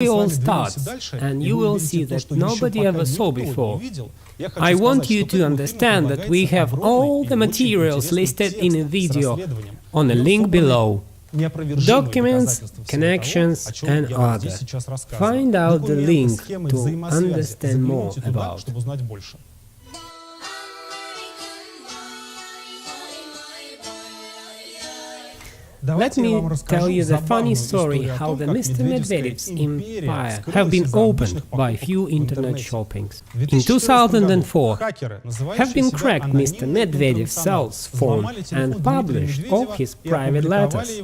It all starts, and you will see that nobody ever saw before. I want you to understand that we have all the materials listed in a video on a link below. Documents, connections and others. Find out the link to understand more about. Let me tell you the funny story how the Mr. Medvedev's empire have been opened by few internet shoppings. In 2004, have been cracked Mr. Medvedev's cell phone and published all his private letters.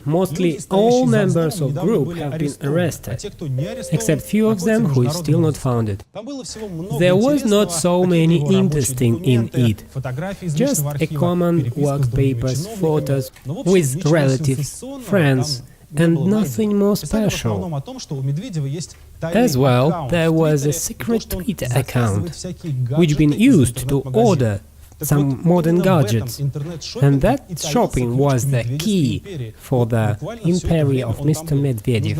Mostly all members of group have been arrested, except few of them who is still not founded. There was not so many interesting in it, just a common work papers, photos, with relatives, friends, and nothing more special. As well, there was a secret Twitter account, which been used to order some modern gadgets, and that shopping was the key for the empire of Mr. Medvedev.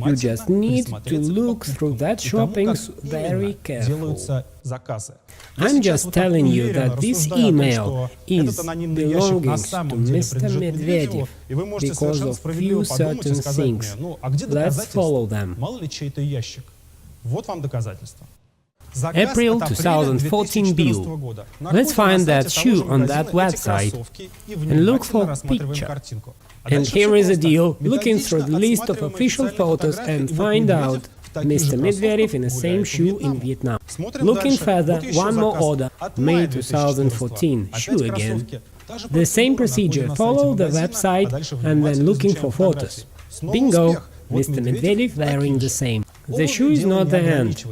You just need to look through that shopping very carefully. I'm just telling you that this email is belonging to Mr. Medvedev because of few certain things. Let's follow them. April 2014 bill. Let's find that shoe on that website and look for a picture. And here is a deal, looking through the list of official photos and find out Mr. Medvedev in the same shoe in Vietnam. Looking further, one more order, May 2014, shoe again. The same procedure, follow the website and then looking for photos. Bingo! Mr. Medvedev wearing the same. The shoe is not the end.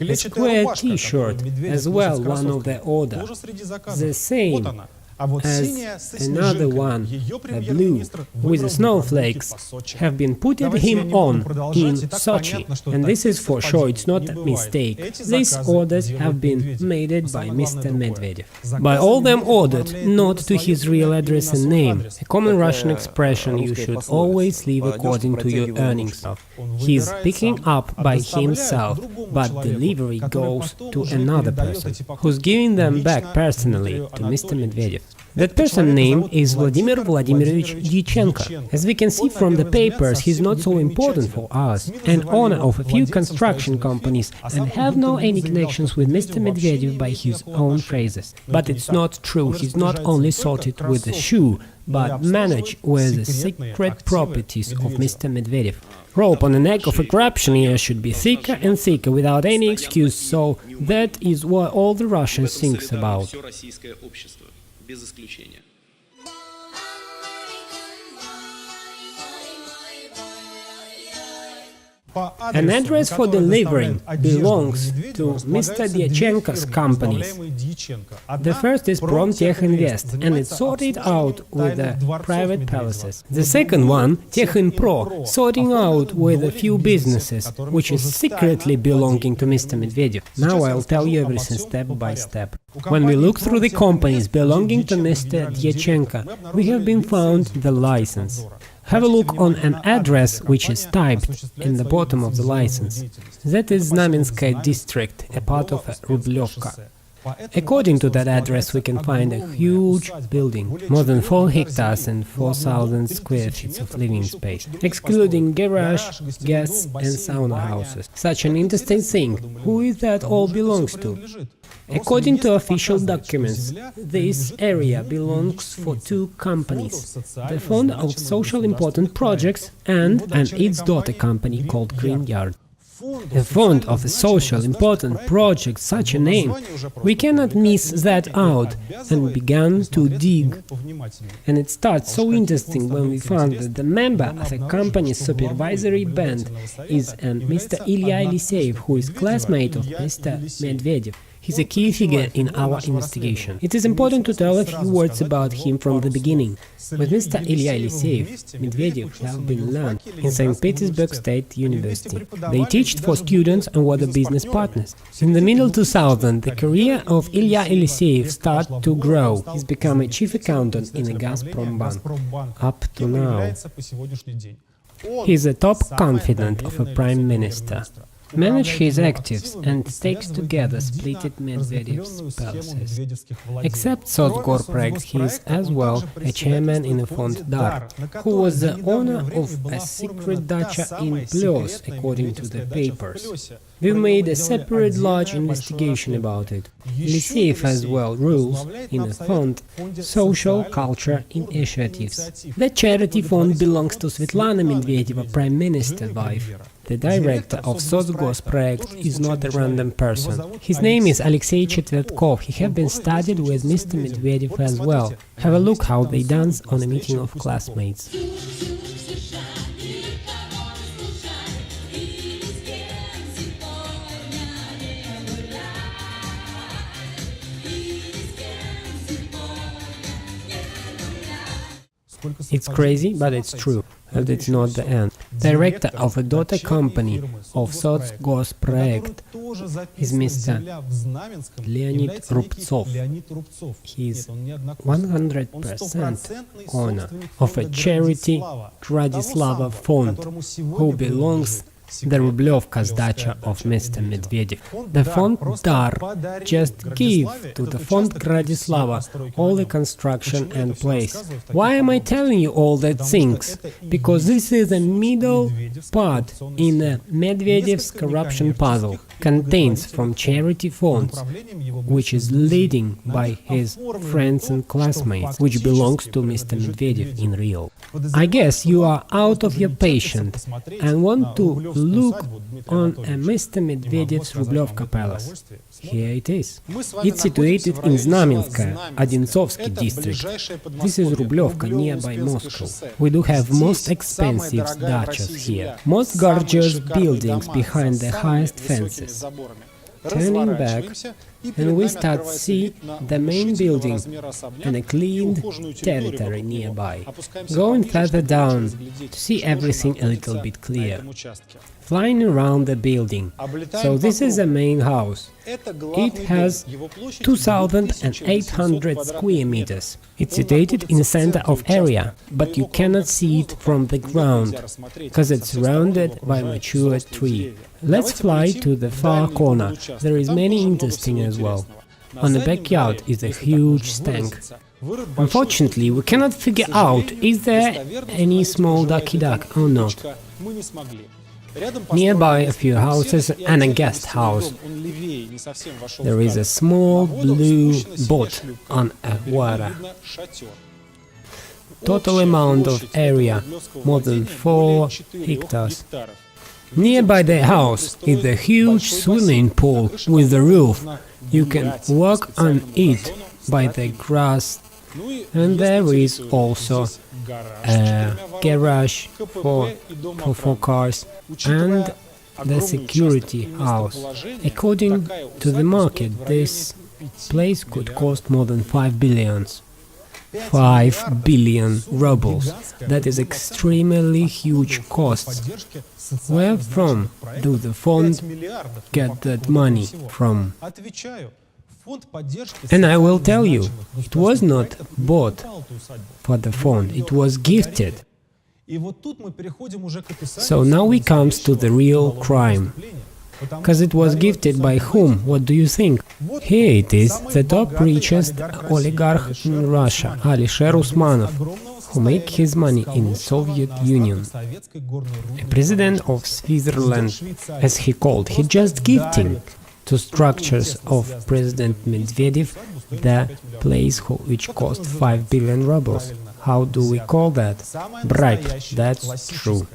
A square t-shirt, as well one of the order, the same as another one, a blue, with the snowflakes, have been put him on in Sochi, and this is for sure, it's not a mistake. These orders have been made by Mr. Medvedev. By all them ordered, not to his real address and name, a common Russian expression you should always live according to your earnings. He is picking up by himself, but delivery goes to another person, who's giving them back personally to Mr. Medvedev. That person's name is Vladimir Vladimirovich Dyachenko. As we can see from the papers, he's not so important for us, an owner of a few construction companies and have no any connections with Mr. Medvedev by his own phrases. But it's not true, he's not only sorted with the shoe, but managed with the secret properties of Mr. Medvedev. Rope on the neck of a corruptioneer should be thicker and thicker without any excuse, so that is what all the Russians think about. Без исключения. An address for delivering belongs to Mr. Dyachenko's companies. The first is Promtech Invest, and it's sorted out with the private palaces. The second one, Techinpro, sorting out with a few businesses, which is secretly belonging to Mr. Medvedev. Now I'll tell you everything step by step. When we look through the companies belonging to Mr. Dyachenko, we have been found the license. Have a look on an address which is typed in the bottom of the license. That is Znamenskaya district, a part of Rublyovka. According to that address we can find a huge building, more than 4 hectares and 4,000 square feet of living space, excluding garage, gas and sauna houses. Such an interesting thing, who is that all belongs to? According to official documents, this area belongs for 2 companies, the Fund of Social Important Projects and its daughter company called Green Yard. A fund of a social important project, such a name, we cannot miss that out, and began to dig. And it starts so interesting when we found that the member of a company's supervisory band is an Mr. Ilya Eliseev, who is classmate of Mr. Medvedev. He's a key figure in our investigation. It is important to tell a few words about him from the beginning. With Mr. Ilya Eliseev, Medvedev have been learned in St. Petersburg State University. They taught for students and were the business partners. In the middle 2000, the career of Ilya Eliseev started to grow. He's become a chief accountant in a Gazprom bank. Up to now. He is a top confidant of a prime minister. Manage his actives and takes together splitted Medvedev's palaces. Except Sotgorprojekt, he is as well a chairman in a fond Dar, who was the owner of a secret dacha in Plyos, according to the papers. We've made a separate large investigation about it. Liseyev as well rules, in a fund, social culture initiatives. The charity fund belongs to Svetlana Medvedeva, Prime Minister's wife. The director of Sotgorprojekt is not a random person. His name is Alexei Chetvertkov. He has been studied with Mr. Medvedev as well. Have a look how they dance on a meeting of classmates. It's crazy, but it's true, and it's not the end. Director of a daughter company of Sotgorprojekt is Mr. Leonid Rubtsov. He is 100% owner of a charity Gradislava fund, who belongs the Rublyovka's dacha of Mr. Medvedev. The fond Dar just gave to the fond Gradislava all the construction and place. Why am I telling you all that things? Because this is a middle part in Medvedev's corruption puzzle. Contains from charity funds, which is leading by his friends and classmates, which belongs to Mr. Medvedev in real. I guess you are out of your patience and want to look on a Mr. Medvedev's Rublyovka Palace. Here it is. It's situated in Znamenskaya, Odintsovsky district. This is Rublyovka, nearby Moscow. We do have most expensive dachas here, most gorgeous buildings behind the highest fences. Turning back, and we start see the main building and a cleaned territory nearby. Going further down to see everything a little bit clear. Flying around the building. So this is the main house. It has 2,800 square meters. It's situated in the center of area, but you cannot see it from the ground, because it's surrounded by mature tree. Let's fly to the far corner. There is many interesting as well. On the backyard is a huge tank. Unfortunately, we cannot figure out is there any small ducky duck or not. Nearby a few houses and a guest house. There is a small blue boat on a water. Total amount of area more than 4 hectares. Nearby the house is a huge swimming pool with a roof. You can walk on it by the grass, and there is also a garage for cars and the security house. According to the market, this place could cost more than 5 billions. 5 billion rubles. That is extremely huge costs. Where from do the fund get that money from? And I will tell you, it was not bought for the fund, it was gifted. So now we comes to the real crime. Because it was gifted by whom? What do you think? Here it is, the top richest oligarch in Russia, Alisher Usmanov, who made his money in the Soviet Union. A president of Switzerland, as he called, he just gifting to structures of President Medvedev the place which cost 5 billion rubles. How do we call that? Bribe, that's true.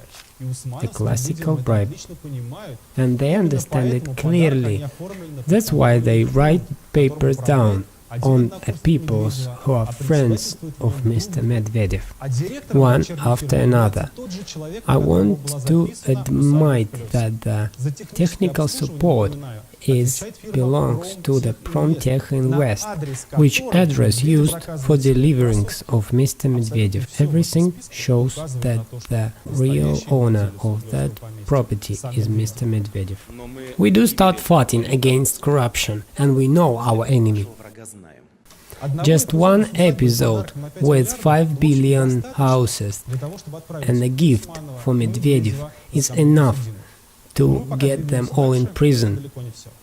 A classical bribe. And they understand it clearly. That's why they write papers down on peoples who are friends of Mr. Medvedev, one after another. I want to admit that the technical support belongs to the Promtech Invest, which address used for deliverings of Mr. Medvedev. Everything shows that the real owner of that property is Mr. Medvedev. We do start fighting against corruption, and we know our enemy. Just one episode with 5 billion houses and a gift for Medvedev is enough to get them all in prison.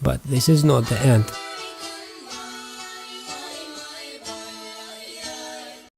But this is not the end.